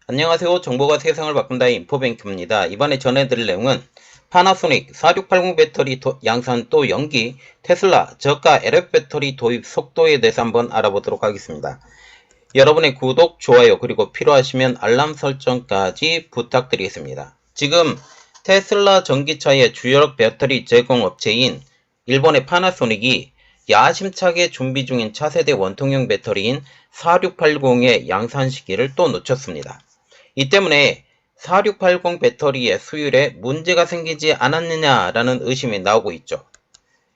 안녕하세요. 정보가 세상을 바꾼다 인포뱅크입니다. 이번에 전해드릴 내용은 파나소닉 4680 배터리 양산 또 연기, 테슬라 저가 LF 배터리 도입 속도에 대해서 한번 알아보도록 하겠습니다. 여러분의 구독, 좋아요, 그리고 필요하시면 알람 설정까지 부탁드리겠습니다. 지금 테슬라 전기차의 주력 배터리 제공업체인 일본의 파나소닉이 야심차게 준비 중인 차세대 원통형 배터리인 4680의 양산 시기를 또 놓쳤습니다. 이 때문에 4680 배터리의 수율에 문제가 생기지 않았느냐라는 의심이 나오고 있죠.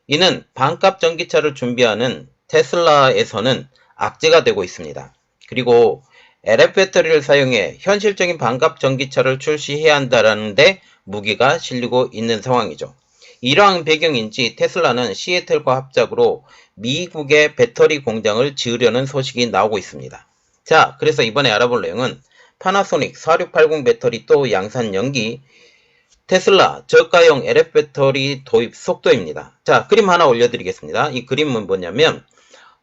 이는 반값 전기차를 준비하는 테슬라에서는 악재가 되고 있습니다. 그리고 LF 배터리를 사용해 현실적인 반값 전기차를 출시해야 한다는데 무게가 실리고 있는 상황이죠. 이러한 배경인지 테슬라는 시애틀과 합작으로 미국의 배터리 공장을 지으려는 소식이 나오고 있습니다. 자, 그래서 이번에 알아볼 내용은 파나소닉 4680 배터리 또 양산 연기, 테슬라 저가형 LF 배터리 도입 속도입니다. 자, 그림 하나 올려드리겠습니다. 이 그림은 뭐냐면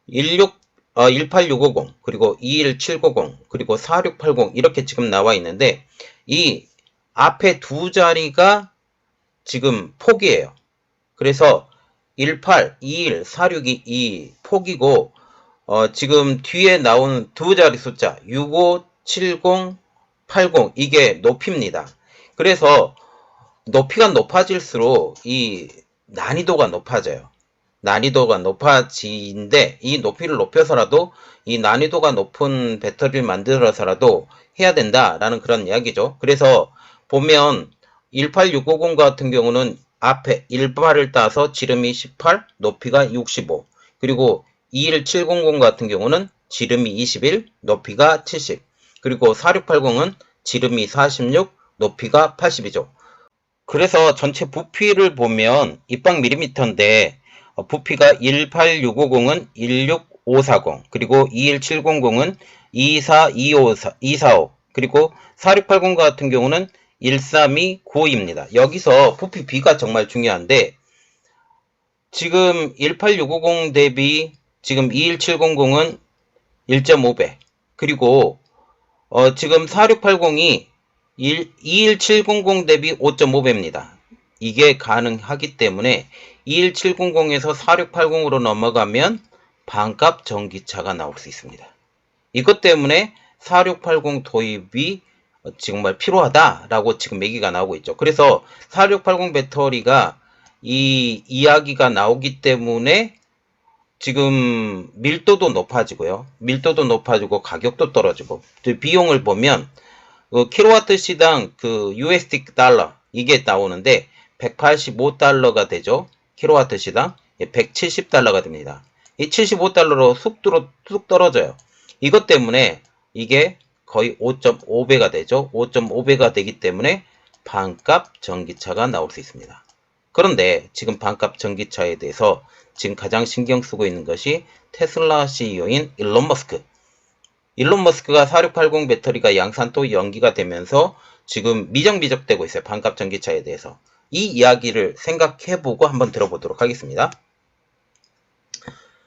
18650 그리고 21790 그리고 4680 이렇게 지금 나와 있는데 이 앞에 두 자리가 지금 폭이에요. 그래서 18, 21, 46이 이 폭이고 지금 뒤에 나오는 두 자리 숫자 65, 70, 80 이게 높이입니다. 그래서 높이가 높아질수록 이 난이도가 높아져요. 난이도가 높아지는데 이 높이를 높여서라도 이 난이도가 높은 배터리를 만들어서라도 해야 된다라는 그런 이야기죠. 그래서 보면 18650 같은 경우는 앞에 1발을 따서 지름이 18, 높이가 65 그리고 21700 같은 경우는 지름이 21, 높이가 70 그리고 4680은 지름이 46, 높이가 80이죠. 그래서 전체 부피를 보면 입방 밀리미터인데 부피가 18650은 16540 그리고 21700은 24245 그리고 4680 같은 경우는 13295입니다. 여기서 부피 비가 정말 중요한데 지금 18650 대비 지금 21700은 1.5배 그리고 지금 4680이 21700 대비 5.5배입니다. 이게 가능하기 때문에 21700에서 4680으로 넘어가면 반값 전기차가 나올 수 있습니다. 이것 때문에 4680 도입이 정말 필요하다라고 지금 얘기가 나오고 있죠. 그래서 4680 배터리가 이 이야기가 나오기 때문에 지금 밀도도 높아지고요. 밀도도 높아지고 가격도 떨어지고 비용을 보면 킬로와트 시당 USD 달러 이게 나오는데 185달러가 되죠. 킬로와트 시당 170달러가 됩니다. 이 75달러로 쑥 떨어져요. 이것 때문에 이게 거의 5.5배가 되죠. 5.5배가 되기 때문에 반값 전기차가 나올 수 있습니다. 그런데 지금 반값 전기차에 대해서 지금 가장 신경 쓰고 있는 것이 테슬라 CEO인 일론 머스크. 일론 머스크가 4680 배터리가 양산 또 연기가 되면서 지금 미적미적되고 있어요. 반값 전기차에 대해서. 이 이야기를 생각해보고 한번 들어보도록 하겠습니다.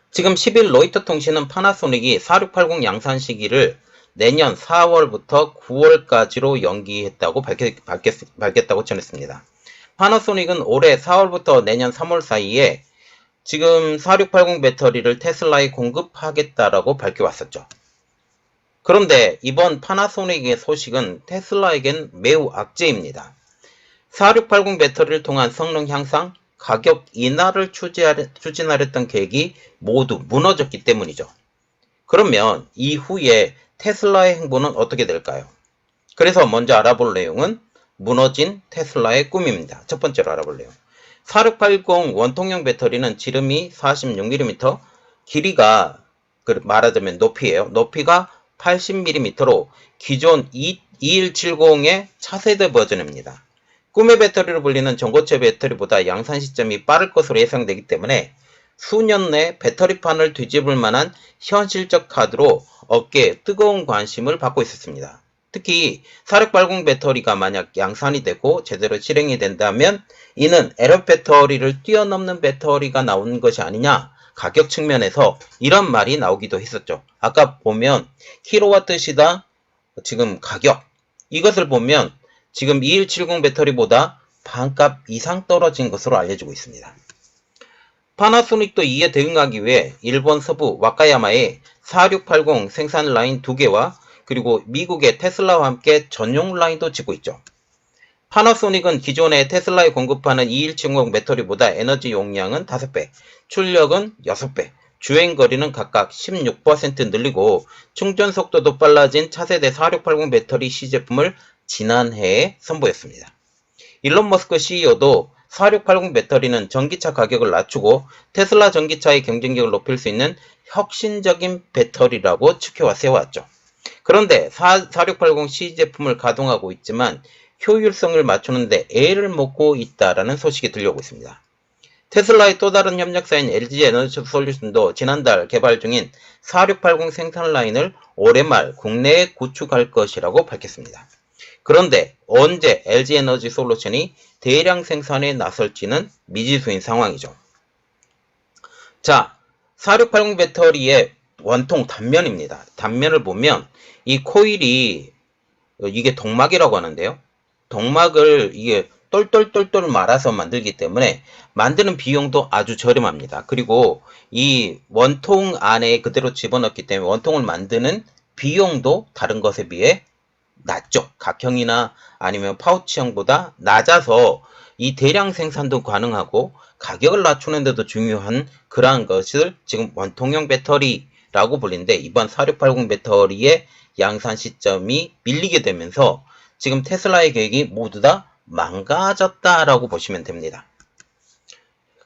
지금 10일 로이터 통신은 파나소닉이 4680 양산 시기를 내년 4월부터 9월까지로 연기했다고 밝혔다고 전했습니다. 파나소닉은 올해 4월부터 내년 3월 사이에 지금 4680 배터리를 테슬라에 공급하겠다라고 밝혀왔었죠. 그런데 이번 파나소닉의 소식은 테슬라에겐 매우 악재입니다. 4680 배터리를 통한 성능 향상, 가격 인하를 추진하려던 계획이 모두 무너졌기 때문이죠. 그러면 이후에 테슬라의 행보는 어떻게 될까요? 그래서 먼저 알아볼 내용은 무너진 테슬라의 꿈입니다. 첫 번째로 알아볼 내용. 4680 원통형 배터리는 지름이 46mm, 길이가 말하자면 높이에요. 높이가 80mm로 기존 2170의 차세대 버전입니다. 꿈의 배터리로 불리는 전고체 배터리보다 양산 시점이 빠를 것으로 예상되기 때문에 수년 내 배터리판을 뒤집을 만한 현실적 카드로 업계에 뜨거운 관심을 받고 있었습니다. 특히 4680 배터리가 만약 양산이 되고 제대로 실행이 된다면 이는 LF 배터리를 뛰어넘는 배터리가 나오는 것이 아니냐, 가격 측면에서 이런 말이 나오기도 했었죠. 아까 보면 킬로와트 시당 지금 가격 이것을 보면 지금 2170 배터리보다 반값 이상 떨어진 것으로 알려지고 있습니다. 파나소닉도 이에 대응하기 위해 일본 서부 와카야마에 4680 생산 라인 2개와 그리고 미국의 테슬라와 함께 전용 라인도 짓고 있죠. 파나소닉은 기존의 테슬라에 공급하는 2170 배터리보다 에너지 용량은 5배, 출력은 6배, 주행거리는 각각 16% 늘리고 충전 속도도 빨라진 차세대 4680 배터리 시제품을 지난해에 선보였습니다. 일론 머스크 CEO도 4680 배터리는 전기차 가격을 낮추고 테슬라 전기차의 경쟁력을 높일 수 있는 혁신적인 배터리라고 추켜와 세워왔죠. 그런데 4680 시제품을 가동하고 있지만 효율성을 맞추는데 애를 먹고 있다라는 소식이 들려오고 있습니다. 테슬라의 또 다른 협력사인 LG 에너지 솔루션도 지난달 개발 중인 4680 생산 라인을 올해 말 국내에 구축할 것이라고 밝혔습니다. 그런데 언제 LG 에너지 솔루션이 대량 생산에 나설지는 미지수인 상황이죠. 자, 4680 배터리의 원통 단면입니다. 단면을 보면 이 코일이 이게 동막이라고 하는데요. 동막을 이게 똘똘똘똘 말아서 만들기 때문에 만드는 비용도 아주 저렴합니다. 그리고 이 원통 안에 그대로 집어넣기 때문에 원통을 만드는 비용도 다른 것에 비해 낮죠. 각형이나 아니면 파우치형보다 낮아서 이 대량 생산도 가능하고 가격을 낮추는 데도 중요한 그러한 것을 지금 원통형 배터리라고 불리는데 이번 4680 배터리의 양산 시점이 밀리게 되면서 지금 테슬라의 계획이 모두 다 망가졌다라고 보시면 됩니다.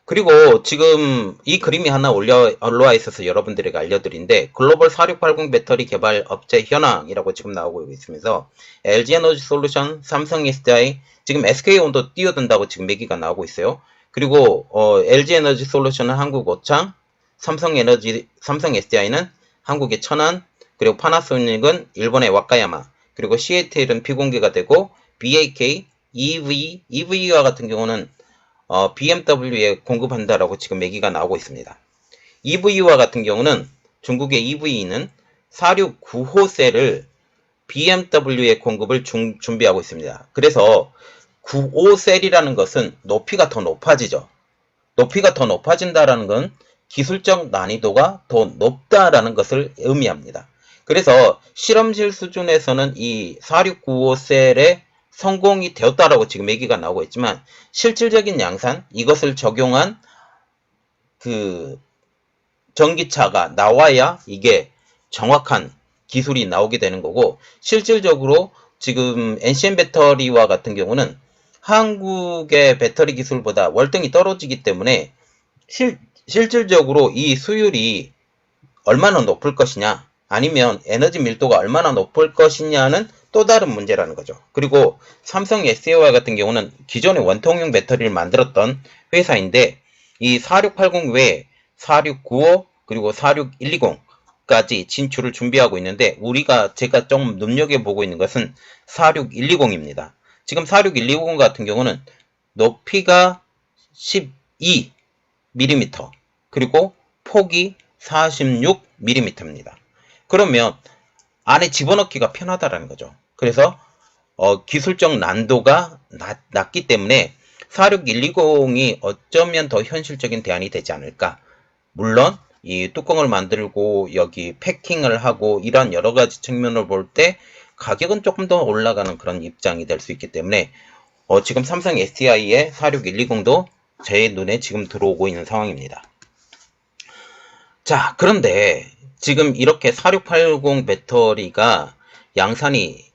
그리고 지금 이 그림이 하나 올라와 있어서 여러분들에게 알려드린데 글로벌 4680 배터리 개발 업체 현황이라고 지금 나오고 있으면서 LG 에너지 솔루션, 삼성 SDI, 지금 SK온도 뛰어든다고 지금 얘기가 나오고 있어요. 그리고 LG 에너지 솔루션은 한국 오창, 삼성 SDI는 한국의 천안, 그리고 파나소닉은 일본의 와카야마, 그리고 CATL은 비공개가 되고 BAK, EV와 같은 경우는 BMW에 공급한다라고 지금 얘기가 나오고 있습니다. EV와 같은 경우는 중국의 EV는 469호 셀을 BMW에 공급을 준비하고 있습니다. 그래서 95 셀이라는 것은 높이가 더 높아지죠. 높이가 더 높아진다라는 건 기술적 난이도가 더 높다라는 것을 의미합니다. 그래서 실험실 수준에서는 이 4695 셀의 성공이 되었다라고 지금 얘기가 나오고 있지만 실질적인 양산, 이것을 적용한 그 전기차가 나와야 이게 정확한 기술이 나오게 되는 거고 실질적으로 지금 NCM 배터리와 같은 경우는 한국의 배터리 기술보다 월등히 떨어지기 때문에 실질적으로 이 수율이 얼마나 높을 것이냐 아니면 에너지 밀도가 얼마나 높을 것이냐는 또 다른 문제라는 거죠. 그리고 삼성 SDI 같은 경우는 기존의 원통형 배터리를 만들었던 회사인데 이 4680 외에 4695 그리고 46120까지 진출을 준비하고 있는데 제가 좀 눈여겨보고 있는 것은 46120입니다. 지금 46120 같은 경우는 높이가 12mm 그리고 폭이 46mm입니다. 그러면 안에 집어넣기가 편하다라는 거죠. 그래서 기술적 난도가 낮기 때문에 46120이 어쩌면 더 현실적인 대안이 되지 않을까. 물론 이 뚜껑을 만들고 여기 패킹을 하고 이런 여러 가지 측면을 볼 때 가격은 조금 더 올라가는 그런 입장이 될 수 있기 때문에 지금 삼성 SDI의 46120도 제 눈에 지금 들어오고 있는 상황입니다. 자, 그런데 지금 이렇게 4680 배터리가 양산이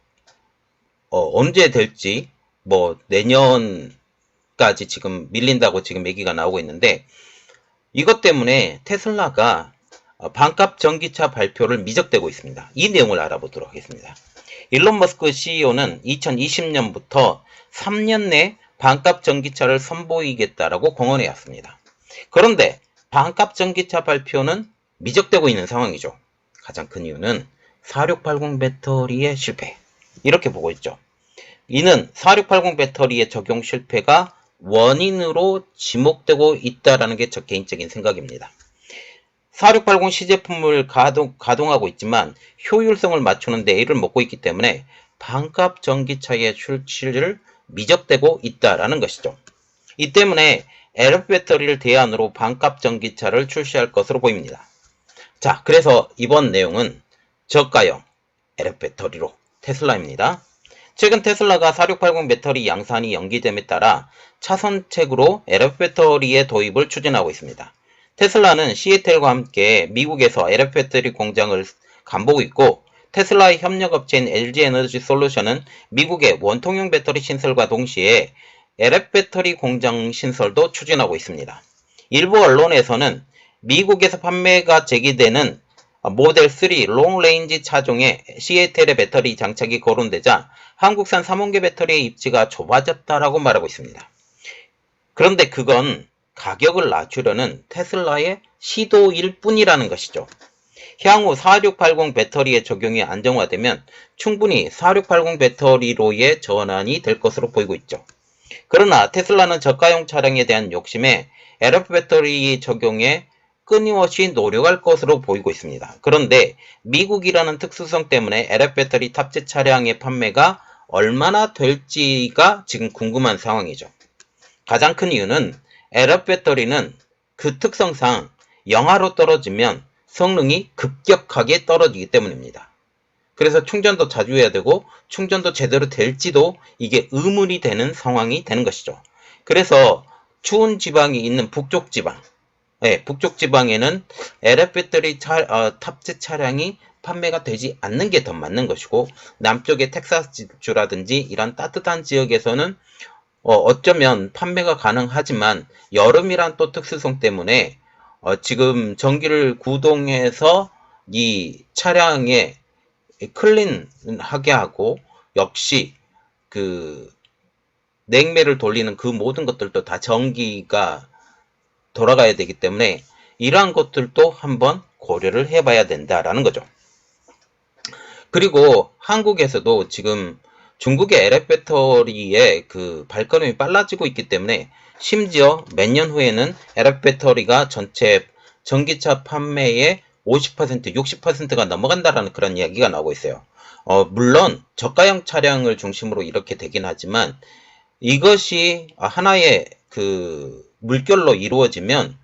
언제 될지 뭐 내년까지 지금 밀린다고 지금 얘기가 나오고 있는데 이것 때문에 테슬라가 반값 전기차 발표를 미적대고 있습니다. 이 내용을 알아보도록 하겠습니다. 일론 머스크 CEO는 2020년부터 3년 내 반값 전기차를 선보이겠다라고 공언해 왔습니다. 그런데 반값 전기차 발표는 미적되고 있는 상황이죠. 가장 큰 이유는 4680 배터리의 실패. 이렇게 보고 있죠. 이는 4680 배터리의 적용 실패가 원인으로 지목되고 있다는 게 저 개인적인 생각입니다. 4680 시제품을 가동하고 있지만 효율성을 맞추는 데 애를 먹고 있기 때문에 반값 전기차의 출시를 미적대고 있다라는 것이죠. 이 때문에 LF 배터리를 대안으로 반값 전기차를 출시할 것으로 보입니다. 자, 그래서 이번 내용은 저가형 LF 배터리로 테슬라입니다. 최근 테슬라가 4680 배터리 양산이 연기됨에 따라 차선책으로 LF 배터리의 도입을 추진하고 있습니다. 테슬라는 시애틀과 함께 미국에서 LF 배터리 공장을 간보고 있고, 테슬라의 협력업체인 LG 에너지 솔루션은 미국의 원통형 배터리 신설과 동시에 LF 배터리 공장 신설도 추진하고 있습니다. 일부 언론에서는 미국에서 판매가 제기되는 모델 3 롱레인지 차종에 시애틀의 배터리 장착이 거론되자 한국산 3원계 배터리의 입지가 좁아졌다라고 말하고 있습니다. 그런데 그건 가격을 낮추려는 테슬라의 시도일 뿐이라는 것이죠. 향후 4680 배터리의 적용이 안정화되면 충분히 4680 배터리로의 전환이 될 것으로 보이고 있죠. 그러나 테슬라는 저가형 차량에 대한 욕심에 LF 배터리 적용에 끊임없이 노력할 것으로 보이고 있습니다. 그런데 미국이라는 특수성 때문에 LF 배터리 탑재 차량의 판매가 얼마나 될지가 지금 궁금한 상황이죠. 가장 큰 이유는 LF 배터리는 그 특성상 영하로 떨어지면 성능이 급격하게 떨어지기 때문입니다. 그래서 충전도 자주 해야 되고 충전도 제대로 될지도 이게 의문이 되는 상황이 되는 것이죠. 그래서 추운 지방이 있는 북쪽 지방, 북쪽 지방에는 LF 배터리 탑재 차량이 판매가 되지 않는 게 더 맞는 것이고, 남쪽의 텍사스주라든지 이런 따뜻한 지역에서는 어쩌면 판매가 가능하지만 여름이란 또 특수성 때문에 지금 전기를 구동해서 이 차량에 클린하게 하고, 역시 그 냉매를 돌리는 그 모든 것들도 다 전기가 돌아가야 되기 때문에 이러한 것들도 한번 고려를 해봐야 된다라는 거죠. 그리고 한국에서도 지금 중국의 LF 배터리의 그 발걸음이 빨라지고 있기 때문에 심지어 몇 년 후에는 LF 배터리가 전체 전기차 판매의 50%, 60%가 넘어간다라는 그런 이야기가 나오고 있어요. 물론 저가형 차량을 중심으로 이렇게 되긴 하지만 이것이 하나의 그 물결로 이루어지면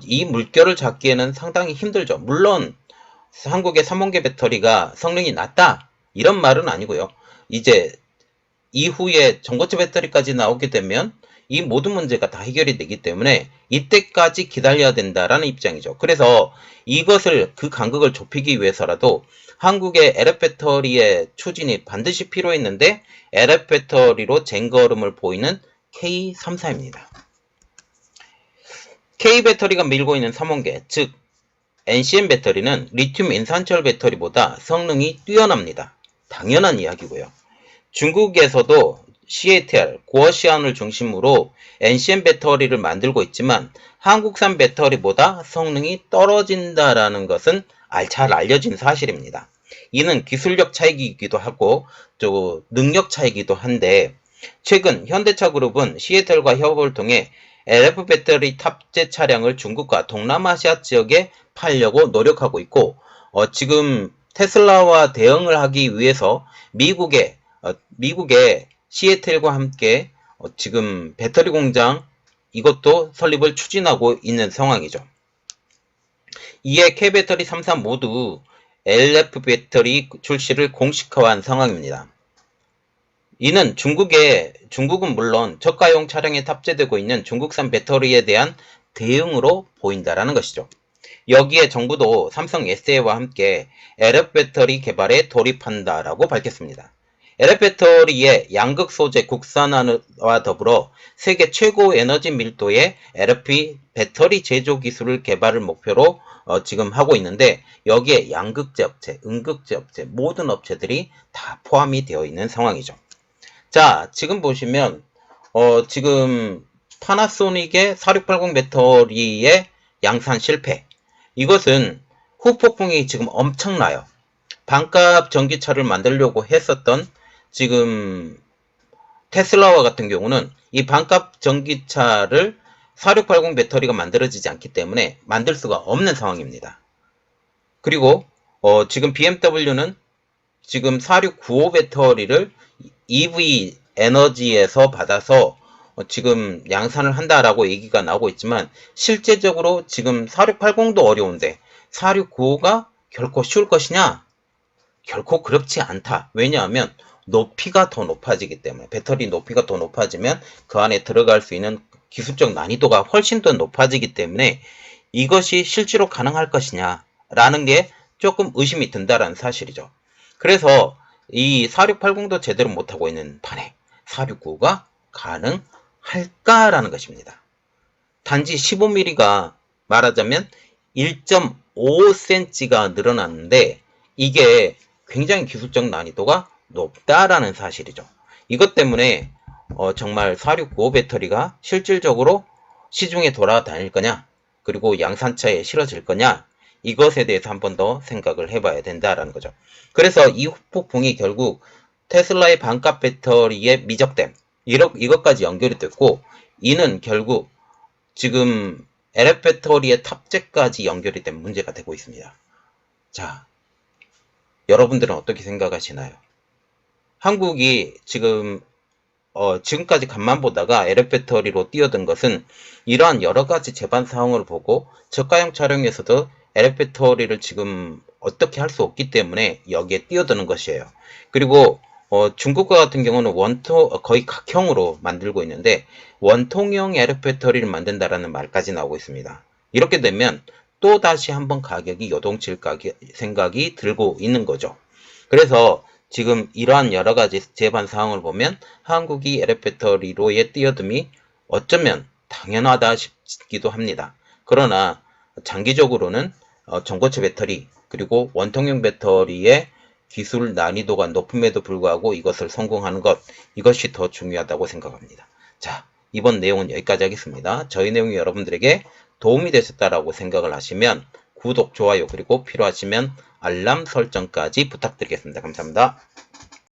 이 물결을 잡기에는 상당히 힘들죠. 물론 한국의 3원계 배터리가 성능이 낮다 이런 말은 아니고요. 이제 이후에 전고체 배터리까지 나오게 되면 이 모든 문제가 다 해결이 되기 때문에 이때까지 기다려야 된다라는 입장이죠. 그래서 이것을 그 간극을 좁히기 위해서라도 한국의 LF 배터리의 추진이 반드시 필요했는데 LF 배터리로 쟁걸음을 보이는 K34입니다. K 배터리가 밀고 있는 3원계, 즉 NCM 배터리는 리튬 인산철 배터리보다 성능이 뛰어납니다. 당연한 이야기고요. 중국에서도 CATL, 구어시안을 중심으로 NCM 배터리를 만들고 있지만 한국산 배터리보다 성능이 떨어진다라는 것은 잘 알려진 사실입니다. 이는 기술력 차이이기도 하고 또 능력 차이이기도 한데, 최근 현대차그룹은 CATL과 협업을 통해 LF 배터리 탑재 차량을 중국과 동남아시아 지역에 팔려고 노력하고 있고, 지금 테슬라와 대응을 하기 위해서 미국의 시애틀과 함께 지금 배터리 공장 이것도 설립을 추진하고 있는 상황이죠. 이에 K배터리 3사 모두 LF 배터리 출시를 공식화한 상황입니다. 이는 중국은 물론 저가용 차량에 탑재되고 있는 중국산 배터리에 대한 대응으로 보인다라는 것이죠. 여기에 정부도 삼성 SA와 함께 LF 배터리 개발에 돌입한다라고 밝혔습니다. LF 배터리의 양극 소재 국산화와 더불어 세계 최고 에너지 밀도의 LFP 배터리 제조 기술을 개발을 목표로 지금 하고 있는데, 여기에 양극재 업체, 음극재 업체 모든 업체들이 다 포함이 되어 있는 상황이죠. 자, 지금 보시면 지금 파나소닉의 4680 배터리의 양산 실패, 이것은 후폭풍이 지금 엄청나요. 반값 전기차를 만들려고 했었던 지금 테슬라와 같은 경우는 이 반값 전기차를 4680 배터리가 만들어지지 않기 때문에 만들 수가 없는 상황입니다. 그리고 지금 BMW는 지금 4695 배터리를 EV 에너지에서 받아서 지금 양산을 한다라고 얘기가 나오고 있지만 실제적으로 지금 4680도 어려운데 4695가 결코 쉬울 것이냐? 결코 그렇지 않다. 왜냐하면 높이가 더 높아지기 때문에 배터리 높이가 더 높아지면 그 안에 들어갈 수 있는 기술적 난이도가 훨씬 더 높아지기 때문에 이것이 실제로 가능할 것이냐 라는 게 조금 의심이 든다라는 사실이죠. 그래서 이 4680도 제대로 못하고 있는 판에 469가 가능할까라는 것입니다. 단지 15mm가 말하자면 1.5cm가 늘어났는데 이게 굉장히 기술적 난이도가 높다라는 사실이죠. 이것 때문에 정말 4695 배터리가 실질적으로 시중에 돌아다닐 거냐, 그리고 양산차에 실어질 거냐, 이것에 대해서 한 번 더 생각을 해봐야 된다라는 거죠. 그래서 이 후폭풍이 결국 테슬라의 반값 배터리의 미적됨, 이것까지 연결이 됐고, 이는 결국 지금 LF 배터리의 탑재까지 연결이 된 문제가 되고 있습니다. 자, 여러분들은 어떻게 생각하시나요? 한국이 지금까지 간만 보다가 LF 배터리로 뛰어든 것은 이러한 여러 가지 제반 사항을 보고 저가형 차량에서도 LF 배터리를 지금 어떻게 할 수 없기 때문에 여기에 뛰어드는 것이에요. 그리고 중국과 같은 경우는 거의 각형으로 만들고 있는데 원통형 LF 배터리를 만든다라는 말까지 나오고 있습니다. 이렇게 되면 또 다시 한번 가격이 요동칠 생각이 들고 있는 거죠. 그래서 지금 이러한 여러 가지 제반 사항을 보면 한국이 LF 배터리로의 뛰어듦이 어쩌면 당연하다 싶기도 합니다. 그러나 장기적으로는 전고체 배터리 그리고 원통형 배터리의 기술 난이도가 높음에도 불구하고 이것을 성공하는 것, 이것이 더 중요하다고 생각합니다. 자, 이번 내용은 여기까지 하겠습니다. 저희 내용이 여러분들에게 도움이 되셨다라고 생각을 하시면 구독, 좋아요, 그리고 필요하시면 알람 설정까지 부탁드리겠습니다. 감사합니다.